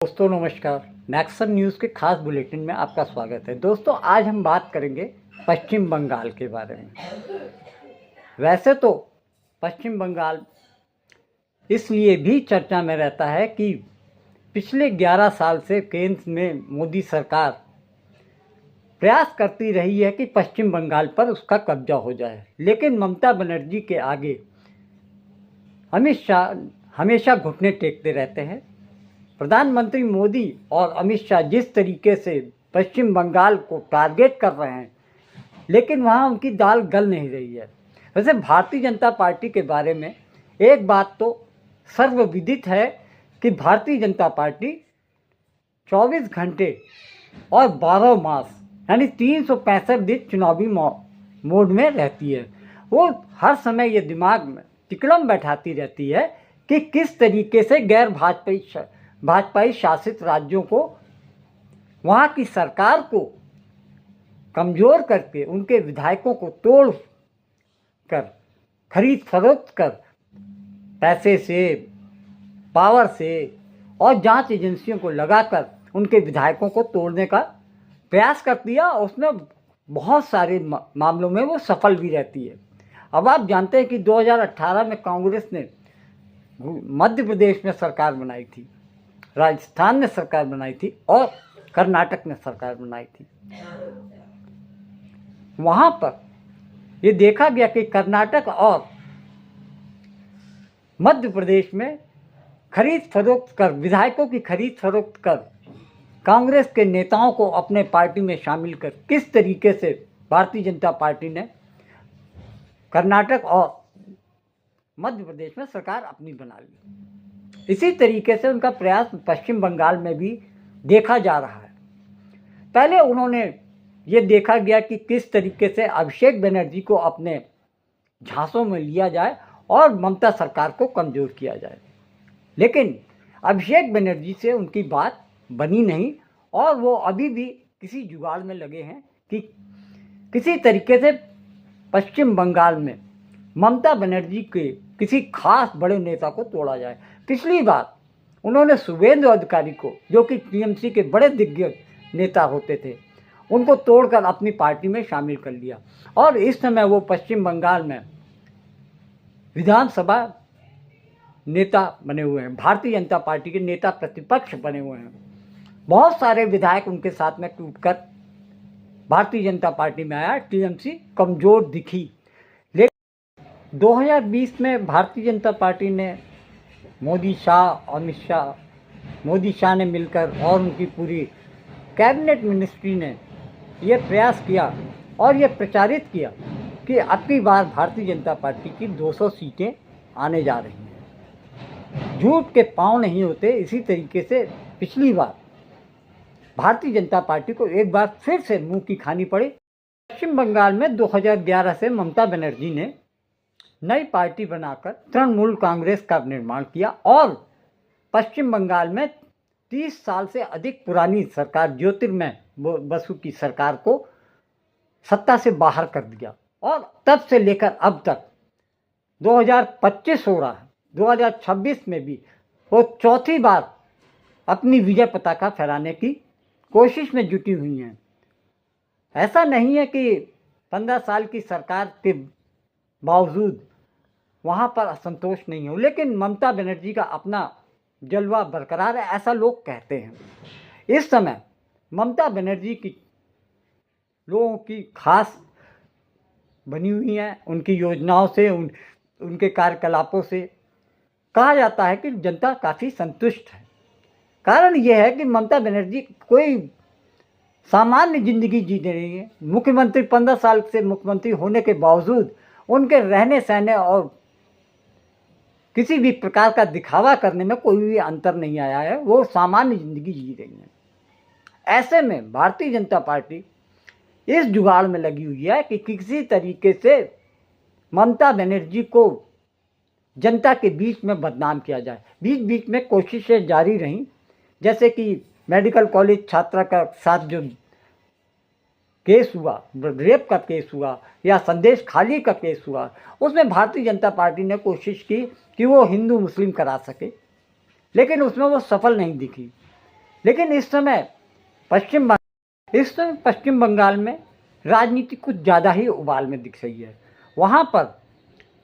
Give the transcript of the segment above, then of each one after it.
दोस्तों नमस्कार। Nexon news के खास बुलेटिन में आपका स्वागत है। दोस्तों आज हम बात करेंगे पश्चिम बंगाल के बारे में। वैसे तो पश्चिम बंगाल इसलिए भी चर्चा में रहता है कि पिछले 11 साल से केंद्र में मोदी सरकार प्रयास करती रही है कि पश्चिम बंगाल पर उसका कब्जा हो जाए, लेकिन ममता बनर्जी के आगे अमित शाह हमेशा घुटने टेकते रहते हैं। प्रधानमंत्री मोदी और अमित शाह जिस तरीके से पश्चिम बंगाल को टारगेट कर रहे हैं, लेकिन वहाँ उनकी दाल गल नहीं रही है। वैसे भारतीय जनता पार्टी के बारे में एक बात तो सर्वविदित है कि भारतीय जनता पार्टी 24 घंटे और 12 मास यानी 365 दिन चुनावी मोड में रहती है। वो हर समय ये दिमाग में तिकड़म बैठाती रहती है कि किस तरीके से गैर भाजपाई शासित राज्यों को, वहाँ की सरकार को कमज़ोर करके उनके विधायकों को तोड़ कर, खरीद फरोख्त कर, पैसे से, पावर से और जांच एजेंसियों को लगाकर उनके विधायकों को तोड़ने का प्रयास करती है। उसमें बहुत सारे मामलों में वो सफल भी रहती है। अब आप जानते हैं कि 2018 में कांग्रेस ने मध्य प्रदेश में सरकार बनाई थी, राजस्थान में सरकार बनाई थी और कर्नाटक में सरकार बनाई थी। वहाँ पर ये देखा गया कि कर्नाटक और मध्य प्रदेश में खरीद फरोख्त कर, विधायकों की खरीद फरोख्त कर, कांग्रेस के नेताओं को अपने पार्टी में शामिल कर किस तरीके से भारतीय जनता पार्टी ने कर्नाटक और मध्य प्रदेश में सरकार अपनी बना ली। इसी तरीके से उनका प्रयास पश्चिम बंगाल में भी देखा जा रहा है। पहले उन्होंने ये देखा गया कि किस तरीके से अभिषेक बनर्जी को अपने झांसों में लिया जाए और ममता सरकार को कमज़ोर किया जाए, लेकिन अभिषेक बनर्जी से उनकी बात बनी नहीं और वो अभी भी किसी जुगाड़ में लगे हैं कि किसी तरीके से पश्चिम बंगाल में ममता बनर्जी के किसी खास बड़े नेता को तोड़ा जाए। पिछली बार उन्होंने शुभेंदु अधिकारी को, जो कि टीएमसी के बड़े दिग्गज नेता होते थे, उनको तोड़कर अपनी पार्टी में शामिल कर लिया और इस समय वो पश्चिम बंगाल में विधानसभा नेता बने हुए हैं, भारतीय जनता पार्टी के नेता प्रतिपक्ष बने हुए हैं। बहुत सारे विधायक उनके साथ में टूटकर भारतीय जनता पार्टी में आया, टीएमसी कमज़ोर दिखी। लेकिन 2020 में भारतीय जनता पार्टी ने मोदी शाह ने मिलकर और उनकी पूरी कैबिनेट मिनिस्ट्री ने ये प्रयास किया और ये प्रचारित किया कि अब की बार भारतीय जनता पार्टी की 200 सीटें आने जा रही हैं। झूठ के पाँव नहीं होते। इसी तरीके से पिछली बार भारतीय जनता पार्टी को एक बार फिर से मुंह की खानी पड़ी। पश्चिम बंगाल में 2011 से ममता बनर्जी ने नई पार्टी बनाकर तृणमूल कांग्रेस का निर्माण किया और पश्चिम बंगाल में 30 साल से अधिक पुरानी सरकार ज्योतिर्मय बसु की सरकार को सत्ता से बाहर कर दिया और तब से लेकर अब तक 2025 हो रहा है, 2026 में भी वो चौथी बार अपनी विजय पताका फहराने की कोशिश में जुटी हुई हैं। ऐसा नहीं है कि 15 साल की सरकार के बावजूद वहाँ पर असंतोष नहीं हो, लेकिन ममता बनर्जी का अपना जलवा बरकरार है, ऐसा लोग कहते हैं। इस समय ममता बनर्जी की लोगों की खास बनी हुई हैं, उनकी योजनाओं से, उनके कार्यकलापों से कहा जाता है कि जनता काफ़ी संतुष्ट है। कारण यह है कि ममता बनर्जी कोई सामान्य जिंदगी जी रही है। मुख्यमंत्री 15 साल से मुख्यमंत्री होने के बावजूद उनके रहने सहने और किसी भी प्रकार का दिखावा करने में कोई भी अंतर नहीं आया है। वो सामान्य जिंदगी जी रही हैं। ऐसे में भारतीय जनता पार्टी इस जुगाड़ में लगी हुई है कि किसी तरीके से ममता बनर्जी को जनता के बीच में बदनाम किया जाए। बीच बीच में कोशिशें जारी रहीं, जैसे कि मेडिकल कॉलेज छात्रा का साथ जो केस हुआ, रेप का केस हुआ या संदेश खाली का केस हुआ, उसमें भारतीय जनता पार्टी ने कोशिश की कि वो हिंदू मुस्लिम करा सके, लेकिन उसमें वो सफल नहीं दिखी। लेकिन इस समय पश्चिम बंगाल में राजनीति कुछ ज़्यादा ही उबाल में दिख रही है। वहाँ पर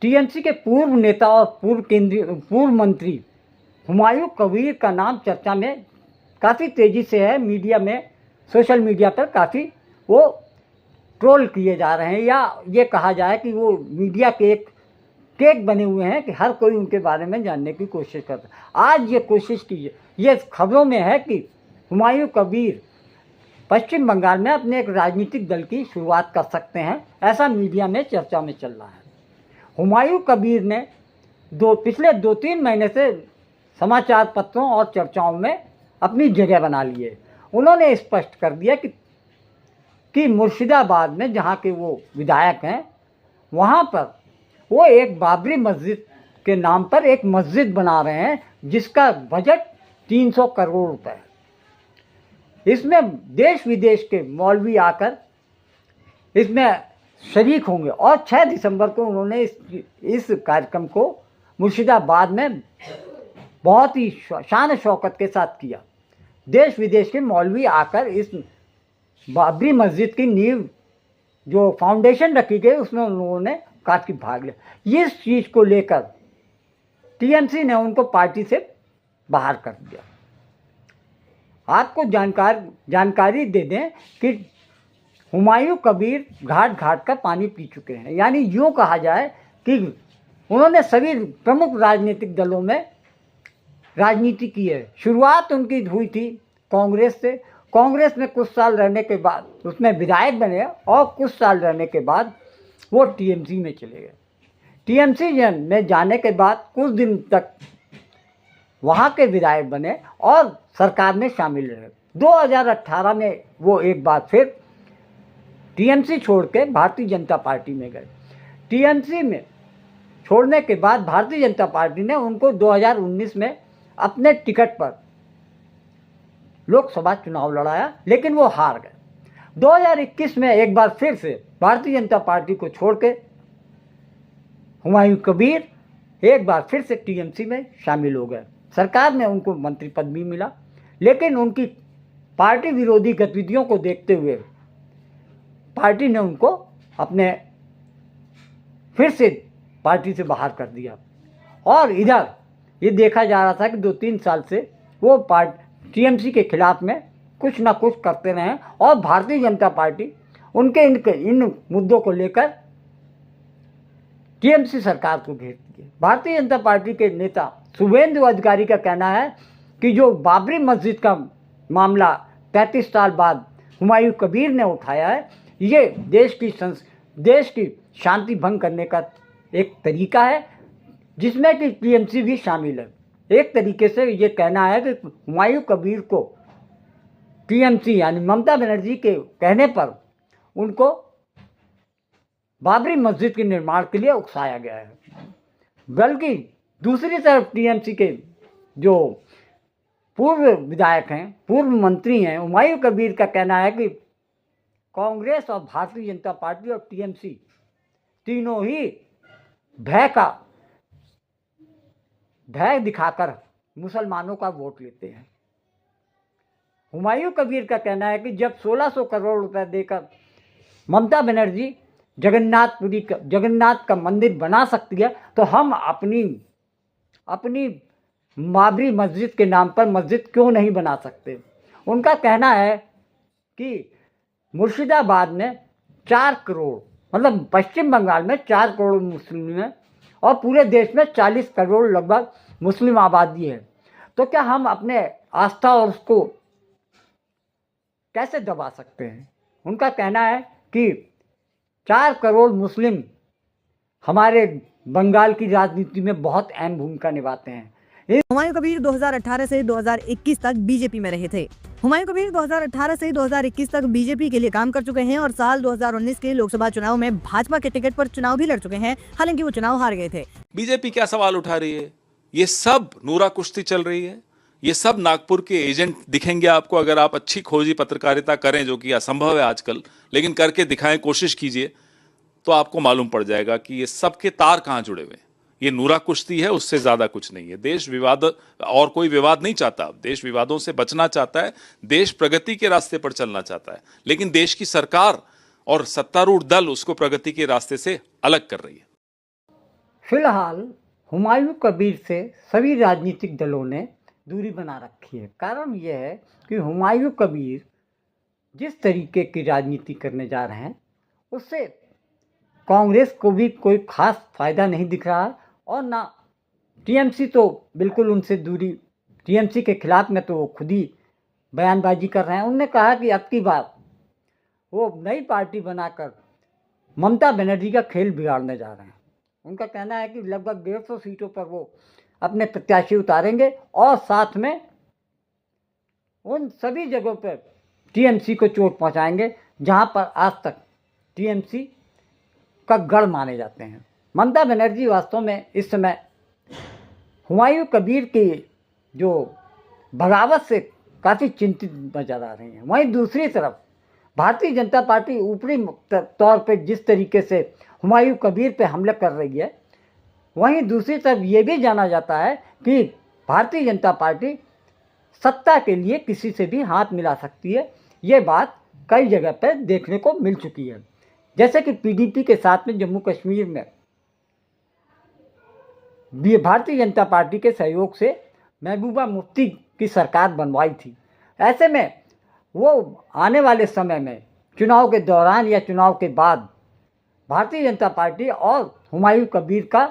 टीएमसी के पूर्व नेता और पूर्व मंत्री हुमायूं कबीर का नाम चर्चा में काफ़ी तेज़ी से है। मीडिया में, सोशल मीडिया पर काफ़ी वो ट्रोल किए जा रहे हैं, या ये कहा जाए कि वो मीडिया के एक केक बने हुए हैं कि हर कोई उनके बारे में जानने की कोशिश करता है। आज ये कोशिश की, ये खबरों में है कि हुमायूं कबीर पश्चिम बंगाल में अपने एक राजनीतिक दल की शुरुआत कर सकते हैं, ऐसा मीडिया में चर्चा में चल रहा है। हुमायूं कबीर ने पिछले 2-3 महीने से समाचार पत्रों और चर्चाओं में अपनी जगह बना ली है। उन्होंने स्पष्ट कर दिया कि मुर्शिदाबाद में, जहाँ के वो विधायक हैं, वहाँ पर वो एक बाबरी मस्जिद के नाम पर एक मस्जिद बना रहे हैं जिसका बजट 300 करोड़ रुपए है। इसमें देश विदेश के मौलवी आकर इसमें शरीक होंगे और 6 दिसंबर को उन्होंने इस कार्यक्रम को मुर्शिदाबाद में बहुत ही शान शौकत के साथ किया। देश विदेश के मौलवी आकर इस बाबरी मस्जिद की नींव, जो फाउंडेशन रखी गई, उसमें उन्होंने काफ़ी भाग लिया। इस चीज़ को लेकर टीएमसी ने उनको पार्टी से बाहर कर दिया। आपको जानकारी दे दें कि हुमायूं कबीर घाट घाट का पानी पी चुके हैं, यानी यूँ कहा जाए कि उन्होंने सभी प्रमुख राजनीतिक दलों में राजनीति की है। शुरुआत उनकी हुई थी कांग्रेस से। कांग्रेस में कुछ साल रहने के बाद उसमें विधायक बने और कुछ साल रहने के बाद वो टीएमसी में चले गए। टीएमसी में जाने के बाद कुछ दिन तक वहाँ के विधायक बने और सरकार में शामिल रहे। 2018 में वो एक बार फिर टीएमसी छोड़ के भारतीय जनता पार्टी में गए। टीएमसी में छोड़ने के बाद भारतीय जनता पार्टी ने उनको 2019 में अपने टिकट पर लोकसभा चुनाव लड़ाया, लेकिन वो हार गए। 2021 में एक बार फिर से भारतीय जनता पार्टी को छोड़ के हुमायूं कबीर एक बार फिर से टीएमसी में शामिल हो गए। सरकार में उनको मंत्री पद भी मिला, लेकिन उनकी पार्टी विरोधी गतिविधियों को देखते हुए पार्टी ने उनको अपने फिर से पार्टी से बाहर कर दिया। और इधर ये देखा जा रहा था कि 2-3 साल से वो टीएमसी के खिलाफ में कुछ ना कुछ करते रहे और भारतीय जनता पार्टी उनके इन मुद्दों को लेकर टीएमसी सरकार को घेरती है। भारतीय जनता पार्टी के नेता शुभेंदु अधिकारी का कहना है कि जो बाबरी मस्जिद का मामला 33 साल बाद हुमायूं कबीर ने उठाया है, ये देश की शांति भंग करने का एक तरीका है, जिसमें कि टीएमसी भी शामिल है। एक तरीके से ये कहना है कि हुमायूं कबीर को टीएमसी यानी ममता बनर्जी के कहने पर उनको बाबरी मस्जिद के निर्माण के लिए उकसाया गया है। बल्कि दूसरी तरफ टीएमसी के जो पूर्व विधायक हैं, पूर्व मंत्री हैं, हुमायूं कबीर का कहना है कि कांग्रेस और भारतीय जनता पार्टी और टीएमसी तीनों ही भय दिखाकर मुसलमानों का वोट लेते हैं। हुमायूं कबीर का कहना है कि जब 1600 करोड़ रुपए देकर ममता बनर्जी जगन्नाथ का मंदिर बना सकती है, तो हम अपनी बाबरी मस्जिद के नाम पर मस्जिद क्यों नहीं बना सकते। उनका कहना है कि मुर्शिदाबाद में 4 करोड़, मतलब पश्चिम बंगाल में 4 करोड़ मुस्लिम हैं और पूरे देश में 40 करोड़ लगभग मुस्लिम आबादी है, तो क्या हम अपने आस्था और उसको कैसे दबा सकते हैं। उनका कहना है कि 4 करोड़ मुस्लिम हमारे बंगाल की राजनीति में बहुत अहम भूमिका निभाते हैं। हुमायूं कबीर 2018 से 2021 तक बीजेपी में रहे थे। हुमायूं कबीर 2018 से 2021 तक बीजेपी के लिए काम कर चुके हैं और साल 2019 के लोकसभा चुनाव में भाजपा के टिकट पर चुनाव भी लड़ चुके हैं, हालांकि वो चुनाव हार गए थे। बीजेपी क्या सवाल उठा रही है? ये सब नूरा कुश्ती चल रही है। ये सब नागपुर के एजेंट दिखेंगे आपको, अगर आप अच्छी खोजी पत्रकारिता करें, जो कि असंभव है आजकल, लेकिन करके दिखाएं, कोशिश कीजिए, तो आपको मालूम पड़ जाएगा कि ये सब के तार कहाँ जुड़े हुए हैं। ये नूरा कुश्ती है, उससे ज्यादा कुछ नहीं है। देश विवाद और कोई विवाद नहीं चाहता, देश विवादों से बचना चाहता है, देश प्रगति के रास्ते पर चलना चाहता है, लेकिन देश की सरकार और सत्तारूढ़ दल उसको प्रगति के रास्ते से अलग कर रही है। फिलहाल हुमायूं कबीर से सभी राजनीतिक दलों ने दूरी बना रखी है। कारण यह है कि हुमायूं कबीर जिस तरीके की राजनीति करने जा रहे हैं उससे कांग्रेस को भी कोई खास फायदा नहीं दिख रहा, और ना टीएमसी तो बिल्कुल उनसे दूरी, टीएमसी के खिलाफ में तो वो खुद ही बयानबाजी कर रहे हैं। उन्होंने कहा कि अब की बार वो नई पार्टी बनाकर ममता बनर्जी का खेल बिगाड़ने जा रहे हैं। उनका कहना है कि लगभग 150 सीटों पर वो अपने प्रत्याशी उतारेंगे और साथ में उन सभी जगहों पर टीएमसी को चोट पहुंचाएंगे जहां पर आज तक टीएमसी का गढ़ माने जाते हैं। ममता बनर्जी वास्तव में इस समय हुमायूं कबीर की जो बगावत से काफ़ी चिंतित नजर आ रही हैं। वहीं दूसरी तरफ भारतीय जनता पार्टी ऊपरी तौर पर जिस तरीके से हुमायूं कबीर पे हमला कर रही है, वहीं दूसरी तरफ ये भी जाना जाता है कि भारतीय जनता पार्टी सत्ता के लिए किसी से भी हाथ मिला सकती है। ये बात कई जगह पर देखने को मिल चुकी है, जैसे कि पीडीपी के साथ में जम्मू कश्मीर में भारतीय जनता पार्टी के सहयोग से महबूबा मुफ्ती की सरकार बनवाई थी। ऐसे में वो आने वाले समय में चुनाव के दौरान या चुनाव के बाद भारतीय जनता पार्टी और हुमायूं कबीर का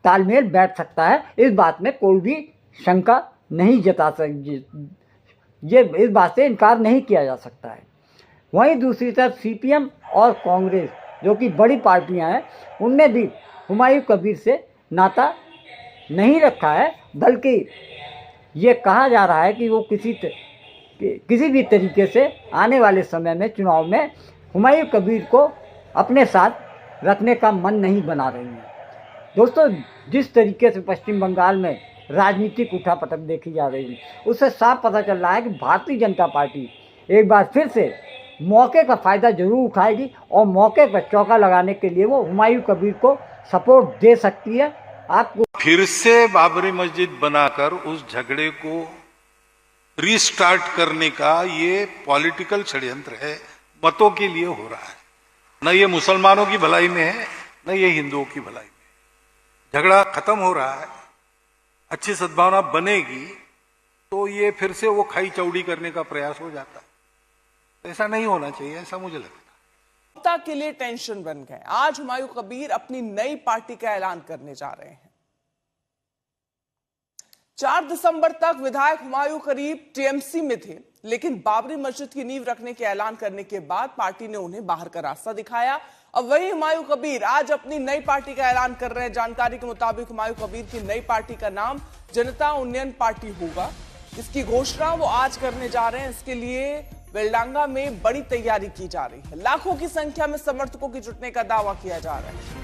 तालमेल बैठ सकता है। इस बात में कोई भी शंका नहीं जता सकती, ये इस बात से इनकार नहीं किया जा सकता है। वहीं दूसरी तरफ सीपीएम और कांग्रेस जो कि बड़ी पार्टियां हैं, उनने भी हुमायूं कबीर से नाता नहीं रखा है, बल्कि ये कहा जा रहा है कि वो किसी भी तरीके से आने वाले समय में चुनाव में हुमायूं कबीर को अपने साथ रखने का मन नहीं बना रही हैं। दोस्तों, जिस तरीके से पश्चिम बंगाल में राजनीतिक उठापटक देखी जा रही है, उससे साफ पता चल रहा है कि भारतीय जनता पार्टी एक बार फिर से मौके का फ़ायदा जरूर उठाएगी और मौके पर चौका लगाने के लिए वो हुमायूं कबीर को सपोर्ट दे सकती है। आपको फिर से बाबरी मस्जिद बनाकर उस झगड़े को रीस्टार्ट करने का ये पॉलिटिकल षड्यंत्र है, मतों के लिए हो रहा है। न ये मुसलमानों की भलाई में है, न ये हिंदुओं की भलाई में। झगड़ा खत्म हो रहा है, अच्छी सद्भावना बनेगी तो ये फिर से वो खाई चौड़ी करने का प्रयास हो जाता है। ऐसा नहीं होना चाहिए, ऐसा मुझे लगता है। ममता के लिए टेंशन बन गए। आज हुमायूं कबीर अपनी नई पार्टी का ऐलान करने जा रहे हैं। 4 दिसंबर तक विधायक हुमायूं कबीर टीएमसी में थे, लेकिन बाबरी मस्जिद की नींव रखने के ऐलान करने के बाद पार्टी ने उन्हें बाहर का रास्ता दिखाया। अब वही हुमायूं कबीर आज अपनी नई पार्टी का ऐलान कर रहे हैं। जानकारी के मुताबिक हुमायूं कबीर की नई पार्टी का नाम जनता उन्नयन पार्टी होगा। इसकी घोषणा वो आज करने जा रहे हैं। इसके लिए बेलडांगा में बड़ी तैयारी की जा रही है। लाखों की संख्या में समर्थकों की जुटने का दावा किया जा रहा है।